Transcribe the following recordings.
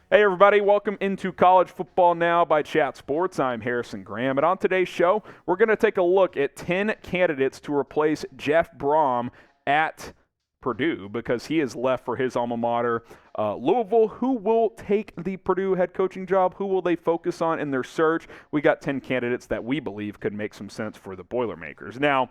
Hey everybody, welcome into College Football Now by Chat Sports. I'm Harrison Graham, and on today's show, we're going to take a look at 10 candidates to replace Jeff Brohm at Purdue because he has left for his alma mater, Louisville. Who will take the Purdue head coaching job? Who will they focus on in their search? We got 10 candidates that we believe could make some sense for the Boilermakers. Now,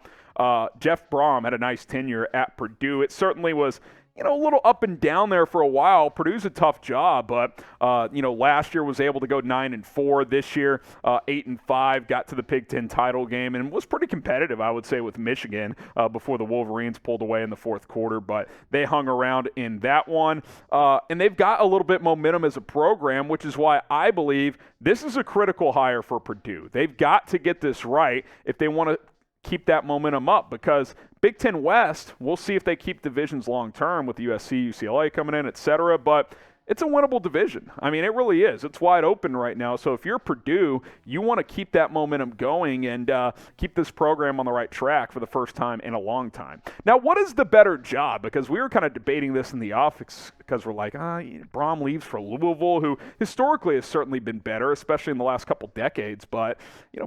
Jeff Brohm had a nice tenure at Purdue. It certainly was a little up and down there for a while. Purdue's a tough job, but, last year was able to go 9-4. This year, 8-5, got to the Big Ten title game and was pretty competitive, I would say, with Michigan before the Wolverines pulled away in the fourth quarter, but they hung around in that one. And they've got a little bit momentum as a program, which is why I believe this is a critical hire for Purdue. They've got to get this right if they want to keep that momentum up, because Big Ten West, we'll see if they keep divisions long term with USC, UCLA coming in, etc. But it's a winnable division. I mean, it really is. It's wide open right now. So if you're Purdue, you want to keep that momentum going and keep this program on the right track for the first time in a long time. Now, what is the better job? Because we were kind of debating this in the office because we're like, Brohm leaves for Louisville, who historically has certainly been better, especially in the last couple decades. But,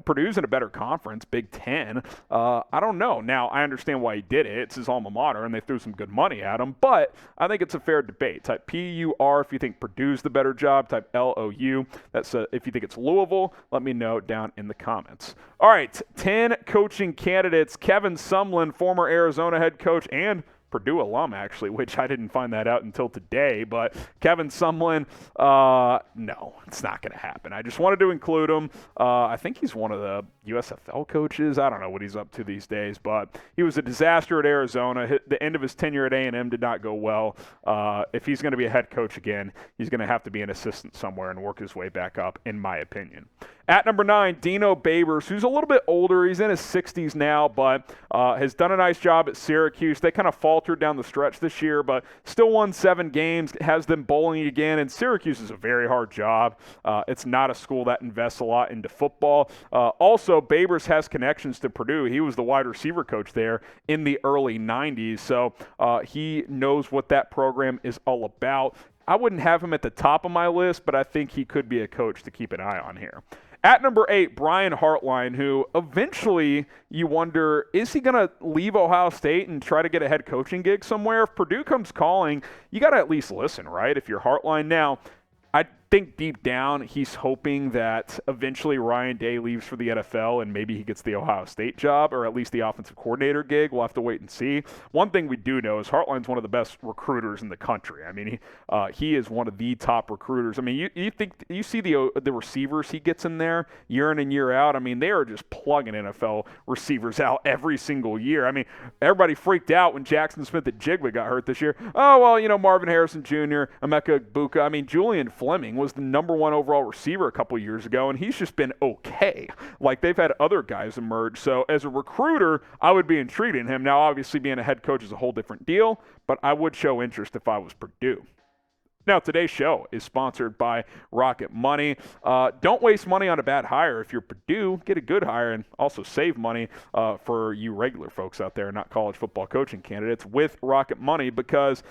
Purdue's in a better conference, Big Ten. I don't know. Now, I understand why he did it. It's his alma mater, and they threw some good money at him. But I think it's a fair debate. Type PUR if you think Purdue's the better job. Type LOU. That's if you think it's Louisville. Let me know down in the comments. All right, 10 coaching candidates. Kevin Sumlin, former Arizona head coach and Purdue alum, actually, which I didn't find that out until today. But Kevin Sumlin, no, it's not going to happen. I just wanted to include him. I think he's one of the USFL coaches. I don't know what he's up to these days, but he was a disaster at Arizona. The end of his tenure at A&M did not go well. If he's going to be a head coach again, he's going to have to be an assistant somewhere and work his way back up, in my opinion. At number 9, Dino Babers, who's a little bit older. He's in his 60s now, but has done a nice job at Syracuse. They kind of faltered down the stretch this year, but still won 7 games, has them bowling again, and Syracuse is a very hard job. It's not a school that invests a lot into football. Also, Babers has connections to Purdue. He was the wide receiver coach there in the early 90s, so he knows what that program is all about. I wouldn't have him at the top of my list, but I think he could be a coach to keep an eye on here. At number 8, Brian Hartline, who eventually you wonder, is he going to leave Ohio State and try to get a head coaching gig somewhere? If Purdue comes calling, you got to at least listen, right? If you're Hartline now, I think deep down he's hoping that eventually Ryan Day leaves for the NFL and maybe he gets the Ohio State job or at least the offensive coordinator gig. We'll have to wait and see. One thing we do know is Hartline's one of the best recruiters in the country. I mean, he is one of the top recruiters. I mean, you see the receivers he gets in there year in and year out. I mean, they are just plugging NFL receivers out every single year. I mean, everybody freaked out when Jackson Smith-Njigba got hurt this year. Oh, well, Marvin Harrison Jr., Emeka Egbuka. I mean, Julian Fleming was the number 1 overall receiver a couple years ago, and he's just been okay. Like, they've had other guys emerge. So as a recruiter, I would be intrigued in him. Now, obviously, being a head coach is a whole different deal, but I would show interest if I was Purdue. Now, today's show is sponsored by Rocket Money. Don't waste money on a bad hire. If you're Purdue, get a good hire and also save money for you regular folks out there, not college football coaching candidates, with Rocket Money, because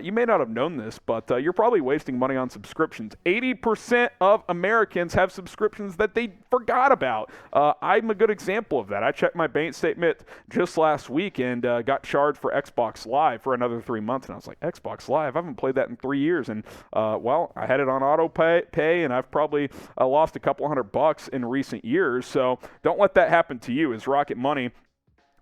you may not have known this, but you're probably wasting money on subscriptions. 80% of Americans have subscriptions that they forgot about. I'm a good example of that. I checked my bank statement just last week and got charged for Xbox Live for another 3 months, and I was like, Xbox Live? I haven't played that in 3 years, and I had it on auto pay, and I've probably lost a couple $100 in recent years. So don't let that happen to you. As Rocket Money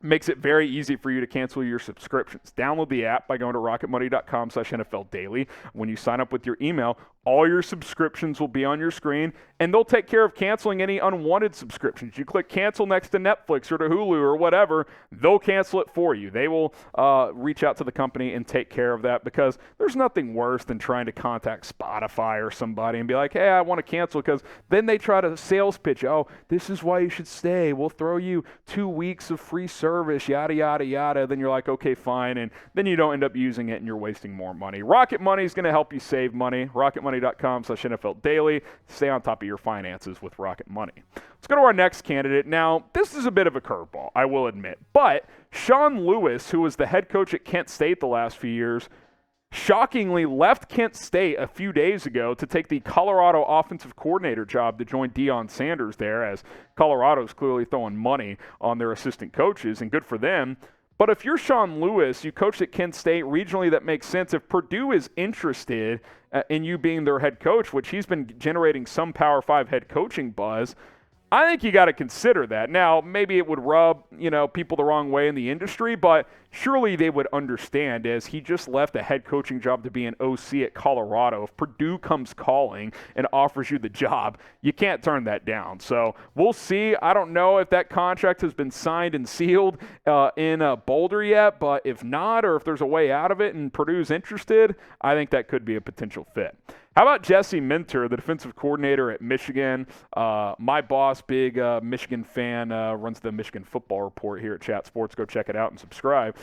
makes it very easy for you to cancel your subscriptions. Download the app by going to rocketmoney.com/NFL Daily. When you sign up with your email, all your subscriptions will be on your screen, and they'll take care of canceling any unwanted subscriptions. You click cancel next to Netflix or to Hulu or whatever, they'll cancel it for you. They will reach out to the company and take care of that, because there's nothing worse than trying to contact Spotify or somebody and be like, hey, I want to cancel, because then they try to sales pitch. Oh, this is why you should stay. We'll throw you 2 weeks of free service, yada, yada, yada. Then you're like, okay, fine. And then you don't end up using it and you're wasting more money. Rocket Money is going to help you save money. rocketmoney.com/NFL Daily. Stay on top of your finances with Rocket Money. Let's go to our next candidate. Now, this is a bit of a curveball, I will admit. But Sean Lewis, who was the head coach at Kent State the last few years, shockingly left Kent State a few days ago to take the Colorado offensive coordinator job to join Deion Sanders there, as Colorado's clearly throwing money on their assistant coaches, and good for them. But if you're Sean Lewis, you coached at Kent State, regionally that makes sense. If Purdue is interested in you being their head coach, which he's been generating some Power 5 head coaching buzz, I think you got to consider that. Now, maybe it would rub, people the wrong way in the industry, but surely they would understand, as he just left a head coaching job to be an OC at Colorado. If Purdue comes calling and offers you the job, you can't turn that down. So we'll see. I don't know if that contract has been signed and sealed in Boulder yet, but if not, or if there's a way out of it and Purdue's interested, I think that could be a potential fit. How about Jesse Minter, the defensive coordinator at Michigan? My boss, big Michigan fan, runs the Michigan Football Report here at Chat Sports. Go check it out and subscribe.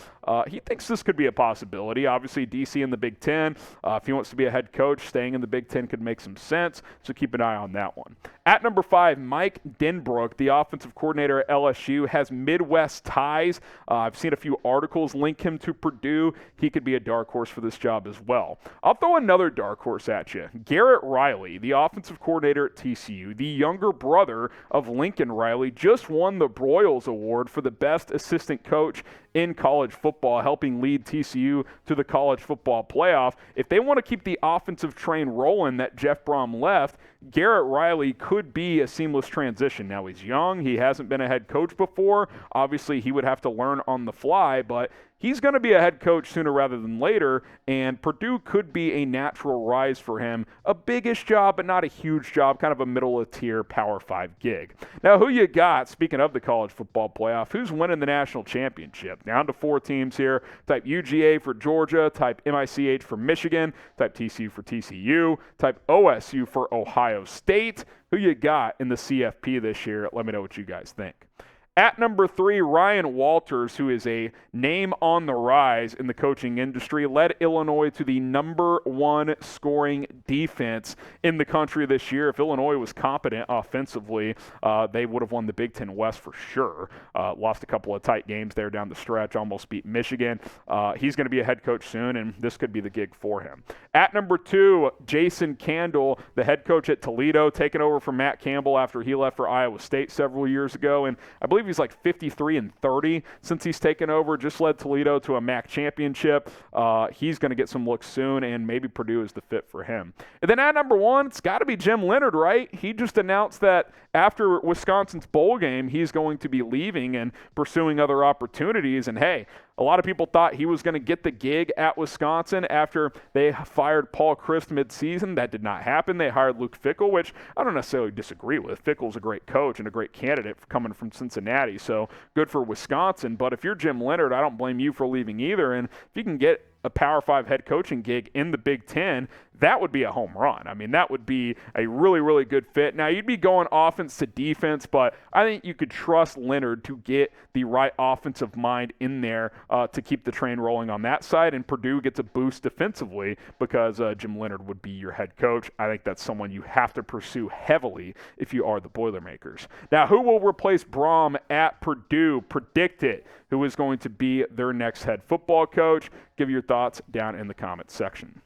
He thinks this could be a possibility. Obviously, DC in the Big Ten. If he wants to be a head coach, staying in the Big Ten could make some sense, so keep an eye on that one. At number 5, Mike Denbrook, the offensive coordinator at LSU, has Midwest ties. I've seen a few articles link him to Purdue. He could be a dark horse for this job as well. I'll throw another dark horse at you. Garrett Riley, the offensive coordinator at TCU, the younger brother of Lincoln Riley, just won the Broyles Award for the best assistant coach in college football, helping lead TCU to the college football playoff. If they want to keep the offensive train rolling that Jeff Brohm left, Garrett Riley could be a seamless transition. Now, he's young. He hasn't been a head coach before. Obviously, he would have to learn on the fly, but he's going to be a head coach sooner rather than later, and Purdue could be a natural rise for him. A big-ish job, but not a huge job, kind of a middle-of-tier Power 5 gig. Now, who you got, speaking of the college football playoff, who's winning the national championship? Down to 4 teams here. Type UGA for Georgia, type MICH for Michigan, type TCU for TCU, type OSU for Ohio State. Who you got in the CFP this year? Let me know what you guys think. At number 3, Ryan Walters, who is a name on the rise in the coaching industry, led Illinois to the number 1 scoring defense in the country this year. If Illinois was competent offensively, they would have won the Big Ten West for sure. Lost a couple of tight games there down the stretch, almost beat Michigan. He's going to be a head coach soon, and this could be the gig for him. At number 2, Jason Candle, the head coach at Toledo, taking over from Matt Campbell after he left for Iowa State several years ago, and I believe he's like 53-30 since he's taken over. Just led Toledo to a MAC championship. He's going to get some looks soon, and maybe Purdue is the fit for him. And then at number 1, it's got to be Jim Leonhard, right? He just announced that after Wisconsin's bowl game, he's going to be leaving and pursuing other opportunities. And hey, a lot of people thought he was going to get the gig at Wisconsin after they fired Paul Chryst midseason. That did not happen. They hired Luke Fickell, which I don't necessarily disagree with. Fickell's a great coach and a great candidate coming from Cincinnati, so good for Wisconsin. But if you're Jim Leonhard, I don't blame you for leaving either. And if you can get a Power 5 head coaching gig in the Big Ten, that would be a home run. I mean, that would be a really, really good fit. Now, you'd be going offense to defense, but I think you could trust Leonhard to get the right offensive mind in there to keep the train rolling on that side, and Purdue gets a boost defensively because Jim Leonhard would be your head coach. I think that's someone you have to pursue heavily if you are the Boilermakers. Now, who will replace Brohm at Purdue? Predict it. Who is going to be their next head football coach? Give your thoughts down in the comments section.